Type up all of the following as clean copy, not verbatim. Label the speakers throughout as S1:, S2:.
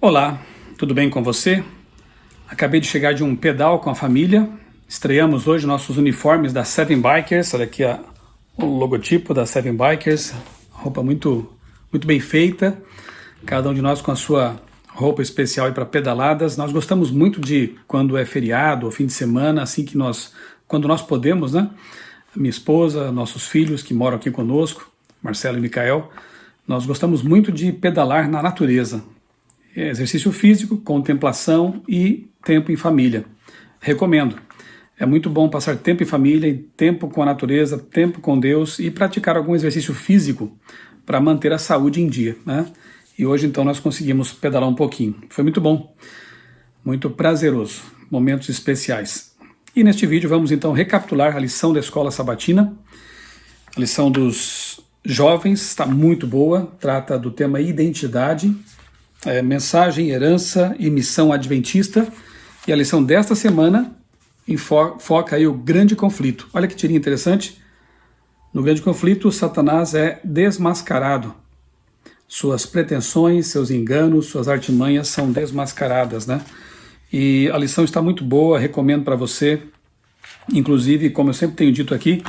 S1: Olá, tudo bem com você? Acabei de chegar de um pedal com a família. Estreamos hoje nossos uniformes da Seven Bikers. Olha aqui o logotipo da Seven Bikers. Roupa muito bem feita. Cada um de nós com a sua roupa especial para pedaladas. Nós gostamos muito de quando é feriado ou fim de semana, quando nós podemos, né? Minha esposa, nossos filhos que moram aqui conosco, Marcelo e Micael, nós gostamos muito de pedalar na natureza. Exercício físico, contemplação e tempo em família. Recomendo. É muito bom passar tempo em família, tempo com a natureza, tempo com Deus e praticar algum exercício físico para manter a saúde em dia, né? E hoje então nós conseguimos pedalar um pouquinho. Foi muito bom, muito prazeroso, momentos especiais. E neste vídeo vamos então recapitular a lição da Escola Sabatina. A lição dos jovens está muito boa, trata do tema identidade, mensagem, herança e missão adventista. E a lição desta semana foca aí o grande conflito. Olha que tirinha interessante. No grande conflito, Satanás é desmascarado. Suas pretensões, seus enganos, suas artimanhas são desmascaradas, né? E a lição está muito boa, recomendo para você. Inclusive, como eu sempre tenho dito aqui,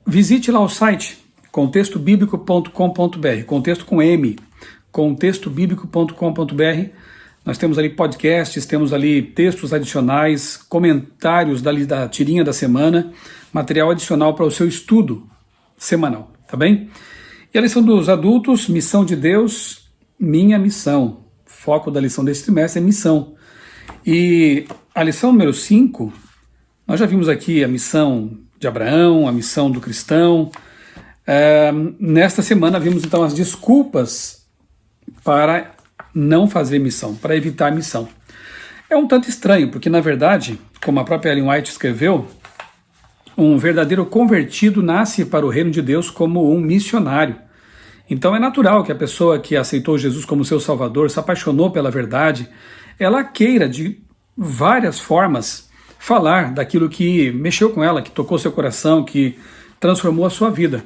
S1: visite lá o site contextobiblico.com.br, contexto com M, contextobiblico.com.br. Nós temos ali podcasts, temos ali textos adicionais, comentários da tirinha da semana, material adicional para o seu estudo semanal, tá bem? E a lição dos adultos, missão de Deus, minha missão. Foco da lição desse trimestre é missão. E a lição número 5, nós já vimos aqui a missão de Abraão, a missão do cristão. Nesta semana vimos então as desculpas para não fazer missão, para evitar missão. É um tanto estranho, porque na verdade, como a própria Ellen White escreveu, um verdadeiro convertido nasce para o reino de Deus como um missionário. Então é natural que a pessoa que aceitou Jesus como seu salvador, se apaixonou pela verdade, ela queira de várias formas falar daquilo que mexeu com ela, que tocou seu coração, que transformou a sua vida.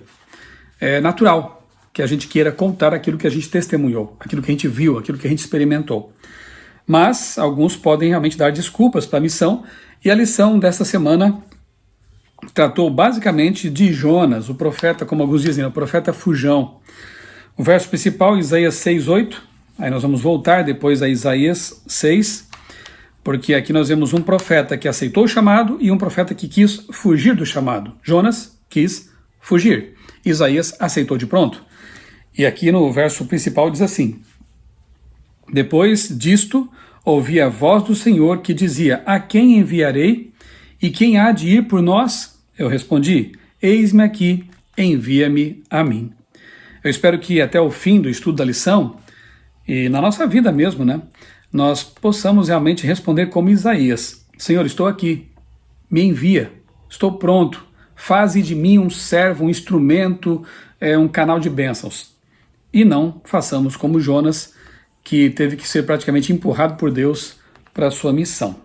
S1: É natural que a gente queira contar aquilo que a gente testemunhou, aquilo que a gente viu, aquilo que a gente experimentou. Mas alguns podem realmente dar desculpas para a missão, e a lição desta semana tratou basicamente de Jonas, o profeta, como alguns dizem, o profeta fujão. O verso principal, Isaías 6:8, aí nós vamos voltar depois a Isaías 6, porque aqui nós vemos um profeta que aceitou o chamado e um profeta que quis fugir do chamado. Jonas quis fugir, Isaías aceitou de pronto. E aqui no verso principal diz assim: depois disto, ouvi a voz do Senhor que dizia: a quem enviarei? E quem há de ir por nós? Eu respondi: eis-me aqui, envia-me a mim. Eu espero que até o fim do estudo da lição, e na nossa vida mesmo, né, nós possamos realmente responder como Isaías: Senhor, estou aqui, me envia, estou pronto, faze de mim um servo, um instrumento, um canal de bênçãos. E não façamos como Jonas, que teve que ser praticamente empurrado por Deus para a sua missão.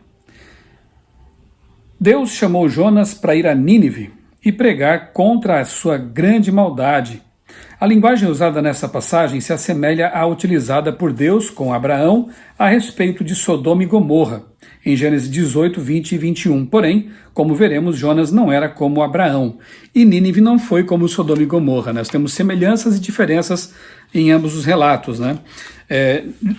S1: Deus chamou Jonas para ir a Nínive e pregar contra a sua grande maldade. A linguagem usada nessa passagem se assemelha à utilizada por Deus com Abraão a respeito de Sodoma e Gomorra, em Gênesis 18, 20 e 21. Porém, como veremos, Jonas não era como Abraão, e Nínive não foi como Sodoma e Gomorra. Nós temos semelhanças e diferenças em ambos os relatos, né?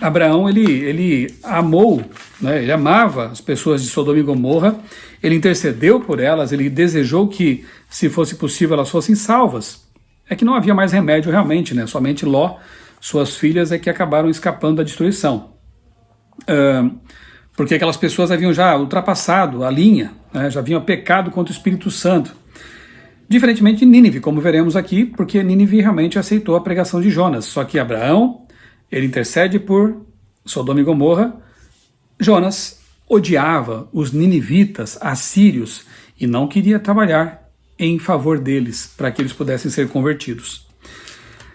S1: Abraão, ele amou, né? Ele amava as pessoas de Sodoma e Gomorra, ele intercedeu por elas, ele desejou que, se fosse possível, elas fossem salvas. É que não havia mais remédio realmente, né? Somente Ló, suas filhas, é que acabaram escapando da destruição. Porque aquelas pessoas haviam já ultrapassado a linha, né? Já haviam pecado contra o Espírito Santo. Diferentemente de Nínive, como veremos aqui, porque Nínive realmente aceitou a pregação de Jonas. Só que Abraão, ele intercede por Sodoma e Gomorra. Jonas odiava os ninivitas, assírios, e não queria trabalhar em favor deles, para que eles pudessem ser convertidos.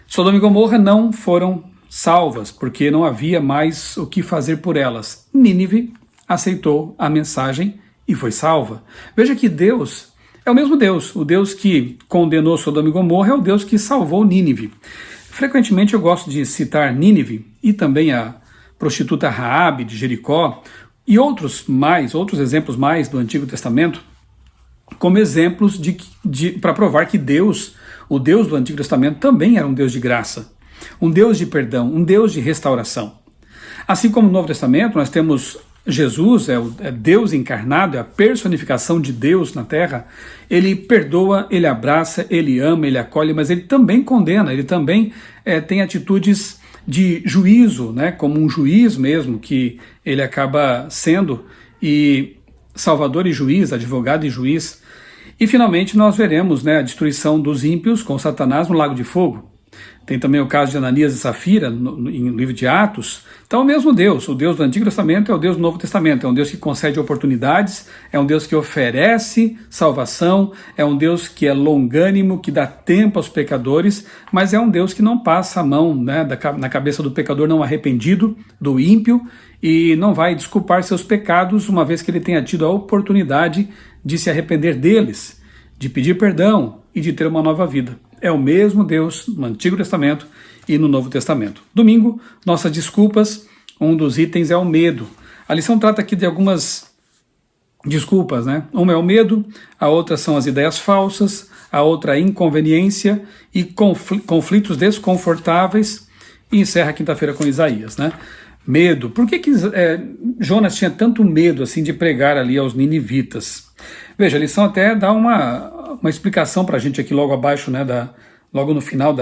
S1: Sodoma e Gomorra não foram salvas, porque não havia mais o que fazer por elas. Nínive aceitou a mensagem e foi salva. Veja que Deus é o mesmo Deus. O Deus que condenou Sodoma e Gomorra é o Deus que salvou Nínive. Frequentemente eu gosto de citar Nínive e também a prostituta Raabe de Jericó e outros exemplos mais do Antigo Testamento, como exemplos para provar que Deus, o Deus do Antigo Testamento, também era um Deus de graça, um Deus de perdão, um Deus de restauração. Assim como no Novo Testamento nós temos Jesus, é Deus encarnado, é a personificação de Deus na Terra. Ele perdoa, ele abraça, ele ama, ele acolhe, mas ele também condena, ele também tem atitudes de juízo, né, como um juiz mesmo, que ele acaba sendo, e salvador e juiz, advogado e juiz. E finalmente nós veremos, né, a destruição dos ímpios com Satanás no lago de fogo. Tem também o caso de Ananias e Safira, no livro de Atos. Então, o mesmo Deus, o Deus do Antigo Testamento é o Deus do Novo Testamento, é um Deus que concede oportunidades, é um Deus que oferece salvação, é um Deus que é longânimo, que dá tempo aos pecadores, mas é um Deus que não passa a mão, né, na cabeça do pecador não arrependido, do ímpio, e não vai desculpar seus pecados, uma vez que ele tenha tido a oportunidade de se arrepender deles, de pedir perdão e de ter uma nova vida. É o mesmo Deus no Antigo Testamento e no Novo Testamento. Domingo, nossas desculpas, um dos itens é o medo. A lição trata aqui de algumas desculpas, né? Uma é o medo, a outra são as ideias falsas, a outra a inconveniência e conflitos desconfortáveis, e encerra a quinta-feira com Isaías, né? Medo. Por que Jonas tinha tanto medo assim de pregar ali aos ninivitas? Veja, a lição até dá uma explicação para a gente aqui logo abaixo, né, logo no final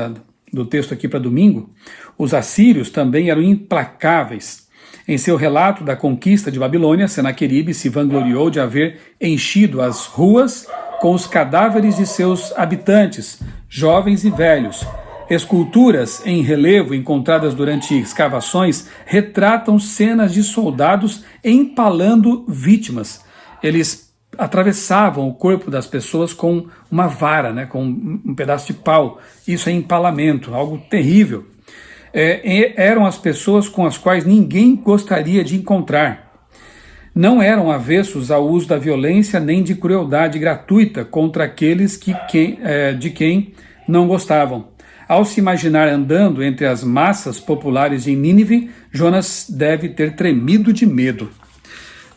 S1: do texto aqui para domingo. Os assírios também eram implacáveis. Em seu relato da conquista de Babilônia, Senaqueribe se vangloriou de haver enchido as ruas com os cadáveres de seus habitantes, jovens e velhos. Esculturas em relevo encontradas durante escavações retratam cenas de soldados empalando vítimas. Eles atravessavam o corpo das pessoas com uma vara, né, com um pedaço de pau. Isso é empalamento, algo terrível. Eram as pessoas com as quais ninguém gostaria de encontrar. Não eram avessos ao uso da violência nem de crueldade gratuita contra aqueles de quem não gostavam. Ao se imaginar andando entre as massas populares de Nínive, Jonas deve ter tremido de medo.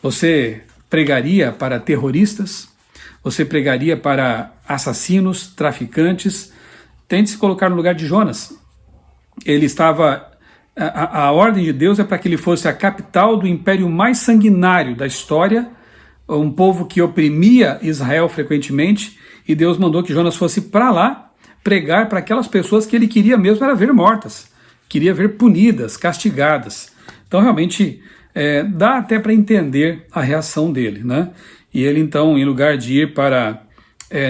S1: Você pregaria para terroristas? Você pregaria para assassinos, traficantes? Tente se colocar no lugar de Jonas. Ele estava... A ordem de Deus é para que ele fosse a capital do império mais sanguinário da história, um povo que oprimia Israel frequentemente, e Deus mandou que Jonas fosse para lá pregar para aquelas pessoas que ele queria mesmo era ver mortas, queria ver punidas, castigadas. Então realmente dá até para entender a reação dele, né? E ele então, em lugar de ir para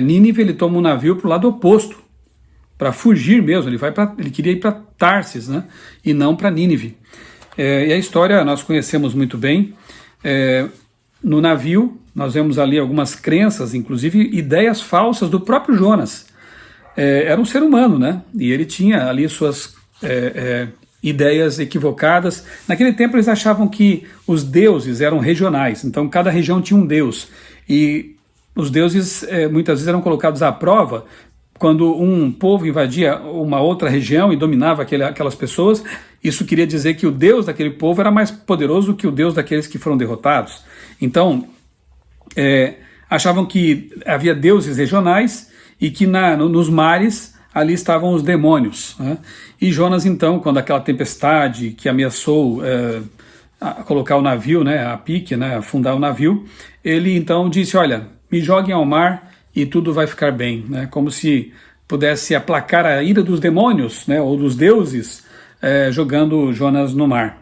S1: Nínive, ele toma um navio para o lado oposto, para fugir mesmo. Ele queria ir para Tarsis, né? E não para Nínive. E a história nós conhecemos muito bem. No navio nós vemos ali algumas crenças, inclusive ideias falsas do próprio Jonas. Era um ser humano, né? E ele tinha ali suas ideias equivocadas. Naquele tempo eles achavam que os deuses eram regionais, então cada região tinha um deus. E os deuses muitas vezes eram colocados à prova quando um povo invadia uma outra região e dominava aquelas pessoas. Isso queria dizer que o deus daquele povo era mais poderoso do que o deus daqueles que foram derrotados. Então, achavam que havia deuses regionais e que nos mares ali estavam os demônios, né? E Jonas então, quando aquela tempestade que ameaçou colocar o navio, né, a pique, né, afundar o navio, ele então disse, olha, me joguem ao mar e tudo vai ficar bem, né? Como se pudesse aplacar a ira dos demônios, né, ou dos deuses, jogando Jonas no mar.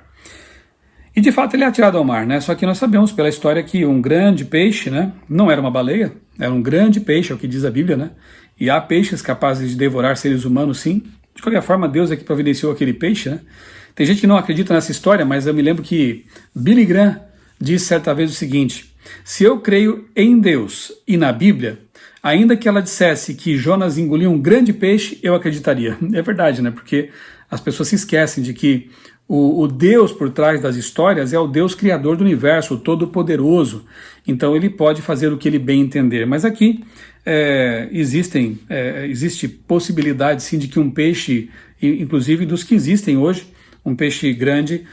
S1: E de fato ele é atirado ao mar, né? Só que nós sabemos pela história que um grande peixe, né, não era uma baleia, era um grande peixe, é o que diz a Bíblia, né? E há peixes capazes de devorar seres humanos, sim. De qualquer forma, Deus é que providenciou aquele peixe, né? Tem gente que não acredita nessa história, mas eu me lembro que Billy Graham disse certa vez o seguinte: se eu creio em Deus e na Bíblia, ainda que ela dissesse que Jonas engoliu um grande peixe, eu acreditaria. É verdade, né? Porque as pessoas se esquecem de que o Deus por trás das histórias é o Deus criador do universo, o Todo-Poderoso. Então ele pode fazer o que ele bem entender. Mas aqui existe possibilidade sim de que um peixe, inclusive dos que existem hoje, um peixe grande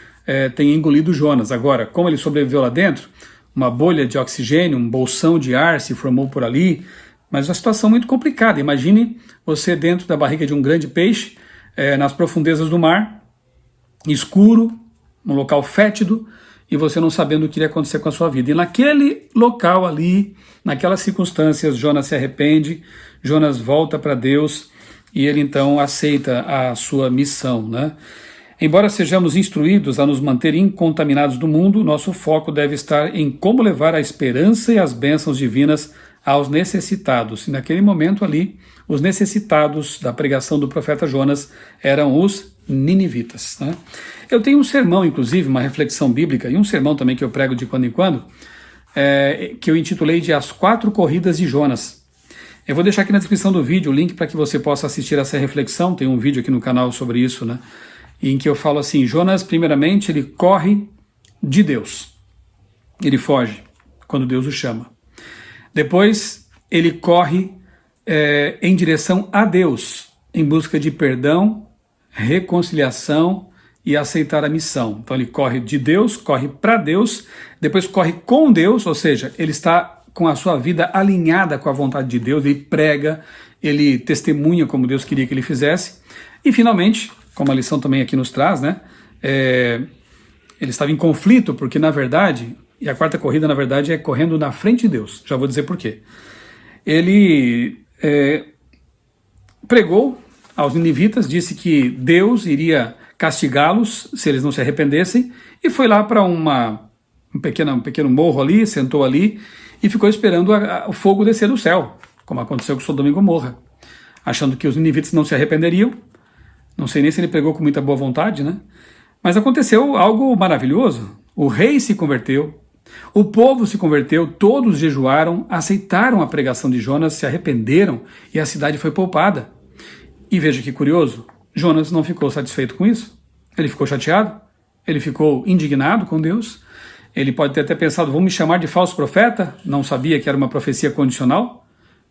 S1: tenha engolido Jonas. Agora, como ele sobreviveu lá dentro, uma bolha de oxigênio, um bolsão de ar se formou por ali, mas uma situação muito complicada. Imagine você dentro da barriga de um grande peixe, nas profundezas do mar, escuro, um local fétido, e você não sabendo o que iria acontecer com a sua vida. E naquele local ali, naquelas circunstâncias, Jonas se arrepende, Jonas volta para Deus, e ele então aceita a sua missão, né? Embora sejamos instruídos a nos manter incontaminados do mundo, nosso foco deve estar em como levar a esperança e as bênçãos divinas aos necessitados. E naquele momento ali, os necessitados da pregação do profeta Jonas eram os ninivitas, né? Eu tenho um sermão, inclusive, uma reflexão bíblica, e um sermão também que eu prego de quando em quando, que eu intitulei de As 4 Corridas de Jonas. Eu vou deixar aqui na descrição do vídeo o link para que você possa assistir essa reflexão. Tem um vídeo aqui no canal sobre isso, né? Em que eu falo assim, Jonas, primeiramente, ele corre de Deus. Ele foge quando Deus o chama. Depois, ele corre em direção a Deus, em busca de perdão, reconciliação e aceitar a missão. Então ele corre de Deus, corre para Deus, depois corre com Deus, ou seja, ele está com a sua vida alinhada com a vontade de Deus, ele prega, ele testemunha como Deus queria que ele fizesse, e finalmente, como a lição também aqui nos traz, né, ele estava em conflito, porque na verdade, e a quarta corrida na verdade é correndo na frente de Deus, já vou dizer por quê. Ele pregou aos ninivitas, disse que Deus iria castigá-los se eles não se arrependessem, e foi lá para um pequeno morro ali, sentou ali, e ficou esperando o fogo descer do céu, como aconteceu com Sodoma e Gomorra, achando que os ninivitas não se arrependeriam. Não sei nem se ele pregou com muita boa vontade, né? Mas aconteceu algo maravilhoso. O rei se converteu, o povo se converteu, todos jejuaram, aceitaram a pregação de Jonas, se arrependeram e a cidade foi poupada. E veja que curioso, Jonas não ficou satisfeito com isso. Ele ficou chateado, ele ficou indignado com Deus. Ele pode ter até pensado, vão me chamar de falso profeta? Não sabia que era uma profecia condicional,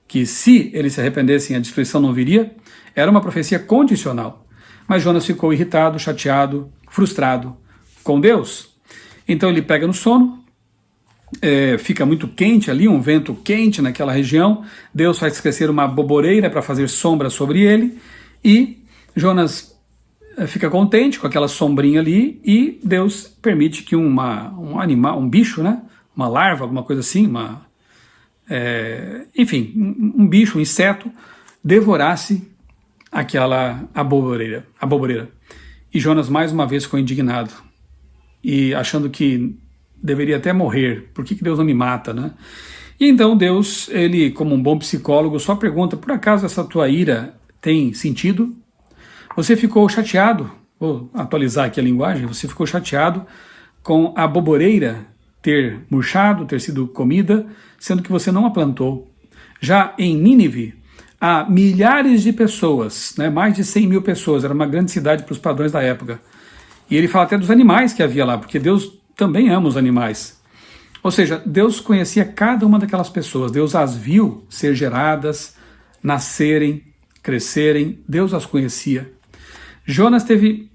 S1: que se eles se arrependessem a destruição não viria. Era uma profecia condicional. Mas Jonas ficou irritado, chateado, frustrado com Deus. Então ele pega no sono, fica muito quente ali, um vento quente naquela região, Deus faz crescer uma boboreira para fazer sombra sobre ele, e Jonas fica contente com aquela sombrinha ali, e Deus permite que um animal, um bicho, né, uma larva, alguma coisa assim, enfim, um bicho, um inseto, devorasse a boboreira. E Jonas mais uma vez ficou indignado, e achando que deveria até morrer, por que Deus não me mata, né? E então Deus, ele como um bom psicólogo, só pergunta, por acaso essa tua ira tem sentido? Você ficou chateado, vou atualizar aqui a linguagem, você ficou chateado com a boboreira ter murchado, ter sido comida, sendo que você não a plantou. Já em Nínive, há milhares de pessoas, né, mais de 100 mil pessoas, era uma grande cidade para os padrões da época. E ele fala até dos animais que havia lá, porque Deus também ama os animais. Ou seja, Deus conhecia cada uma daquelas pessoas, Deus as viu ser geradas, nascerem, crescerem, Deus as conhecia. Jonas teve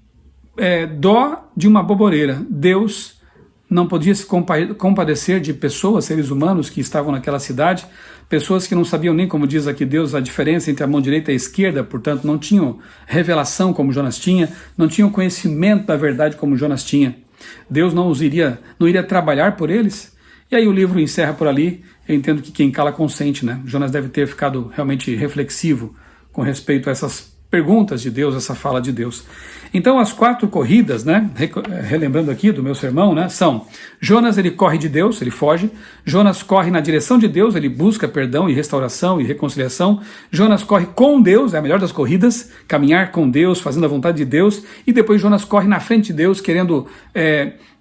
S1: dó de uma boboreira. Deus não podia se compadecer de pessoas, seres humanos que estavam naquela cidade, pessoas que não sabiam nem, como diz aqui Deus, a diferença entre a mão direita e a esquerda, portanto não tinham revelação como Jonas tinha, não tinham conhecimento da verdade como Jonas tinha. Deus não iria trabalhar por eles. E aí o livro encerra por ali. Eu entendo que quem cala consente, né? Jonas deve ter ficado realmente reflexivo com respeito a essas perguntas de Deus, essa fala de Deus. Então as 4 corridas, né, relembrando aqui do meu sermão, né, são: Jonas, ele corre de Deus, ele foge. Jonas corre na direção de Deus, ele busca perdão e restauração e reconciliação. Jonas corre com Deus, é a melhor das corridas, caminhar com Deus, fazendo a vontade de Deus. E depois Jonas corre na frente de Deus, querendo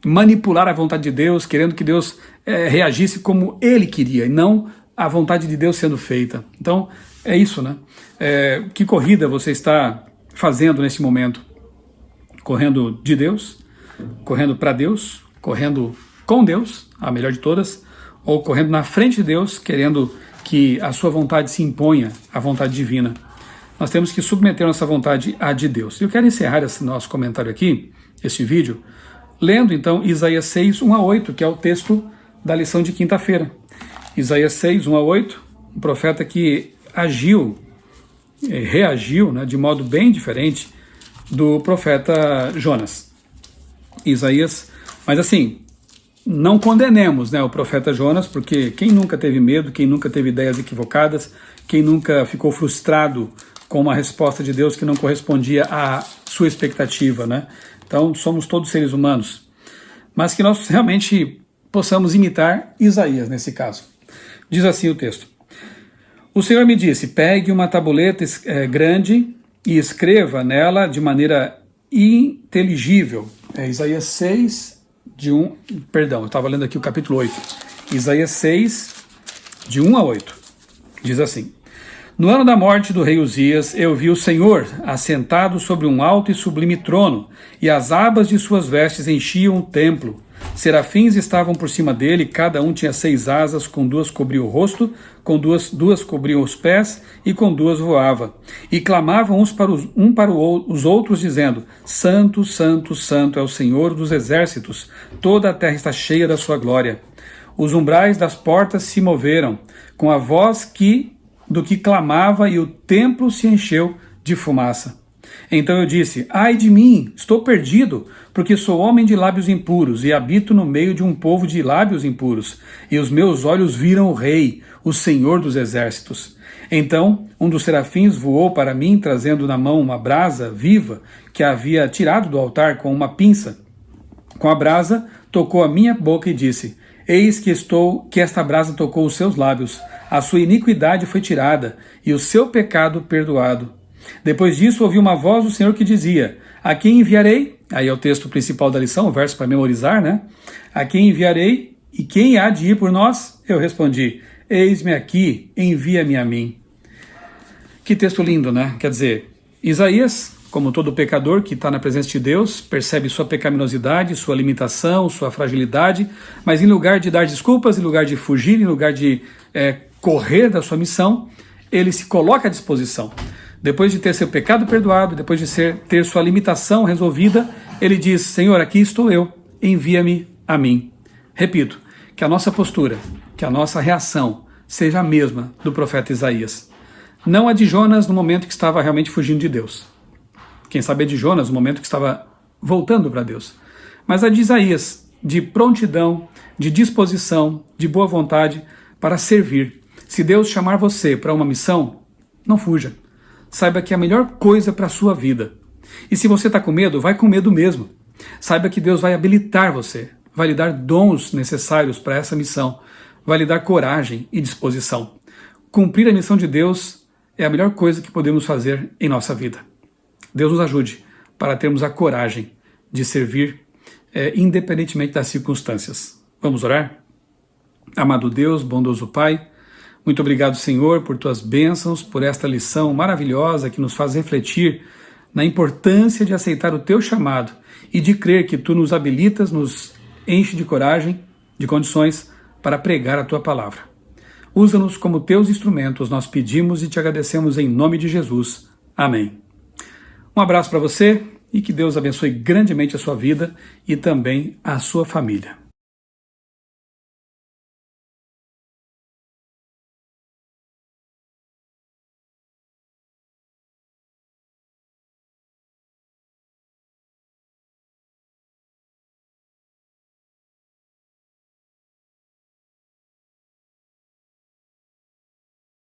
S1: manipular a vontade de Deus, querendo que Deus reagisse como ele queria, e não a vontade de Deus sendo feita. Então é isso, né? Que corrida você está fazendo nesse momento? Correndo de Deus, correndo para Deus, correndo com Deus, a melhor de todas, ou correndo na frente de Deus, querendo que a sua vontade se imponha à vontade divina. Nós temos que submeter nossa vontade à de Deus. Eu quero encerrar esse nosso comentário aqui, esse vídeo, lendo então Isaías 6, 1 a 8, que é o texto da lição de quinta-feira. Isaías 6, 1 a 8, um profeta que reagiu, né, de modo bem diferente do profeta Jonas. Isaías, mas assim, não condenemos, né, o profeta Jonas, porque quem nunca teve medo, quem nunca teve ideias equivocadas, quem nunca ficou frustrado com uma resposta de Deus que não correspondia à sua expectativa, né? Então, somos todos seres humanos, mas que nós realmente possamos imitar Isaías nesse caso. Diz assim o texto: o Senhor me disse, pegue uma tabuleta grande e escreva nela de maneira inteligível. Isaías 6, eu estava lendo aqui o capítulo 8. Isaías 6, de 1 a 8. Diz assim: no ano da morte do rei Uzias, eu vi o Senhor assentado sobre um alto e sublime trono, e as abas de suas vestes enchiam o templo. Serafins estavam por cima dele, cada um tinha 6 asas, com 2 cobriam o rosto, com duas cobriam os pés, e com 2 voava. E clamavam uns para os outros, dizendo: Santo, Santo, Santo é o Senhor dos exércitos, toda a terra está cheia da sua glória. Os umbrais das portas se moveram, com a voz do que clamava, e o templo se encheu de fumaça. Então eu disse: ai de mim, estou perdido, porque sou homem de lábios impuros e habito no meio de um povo de lábios impuros, e os meus olhos viram o Rei, o Senhor dos exércitos. Então um dos serafins voou para mim, trazendo na mão uma brasa viva que havia tirado do altar com uma pinça. Com a brasa tocou a minha boca e disse: eis que esta brasa tocou os seus lábios, a sua iniquidade foi tirada e o seu pecado perdoado. Depois disso ouvi uma voz do Senhor que dizia: a quem enviarei? Aí é o texto principal da lição, o verso para memorizar, né? A quem enviarei e quem há de ir por nós? Eu respondi: eis-me aqui, envia-me a mim. Que texto lindo, né? Quer dizer, Isaías, como todo pecador que está na presença de Deus, percebe sua pecaminosidade, sua limitação, sua fragilidade, mas em lugar de dar desculpas, em lugar de fugir, em lugar de correr da sua missão, ele se coloca à disposição. Depois de ter seu pecado perdoado, depois de ter sua limitação resolvida, ele diz: Senhor, aqui estou eu, envia-me a mim. Repito, que a nossa postura, que a nossa reação seja a mesma do profeta Isaías. Não a de Jonas no momento que estava realmente fugindo de Deus. Quem sabe a de Jonas no momento que estava voltando para Deus. Mas a de Isaías, de prontidão, de disposição, de boa vontade para servir. Se Deus chamar você para uma missão, não fuja. Saiba que é a melhor coisa para a sua vida. E se você está com medo, vai com medo mesmo. Saiba que Deus vai habilitar você, vai lhe dar dons necessários para essa missão, vai lhe dar coragem e disposição. Cumprir a missão de Deus é a melhor coisa que podemos fazer em nossa vida. Deus nos ajude para termos a coragem de servir, independentemente das circunstâncias. Vamos orar? Amado Deus, bondoso Pai, muito obrigado, Senhor, por tuas bênçãos, por esta lição maravilhosa que nos faz refletir na importância de aceitar o teu chamado e de crer que tu nos habilitas, nos enche de coragem, de condições para pregar a tua palavra. Usa-nos como teus instrumentos, nós pedimos e te agradecemos em nome de Jesus. Amém. Um abraço para você e que Deus abençoe grandemente a sua vida e também a sua família.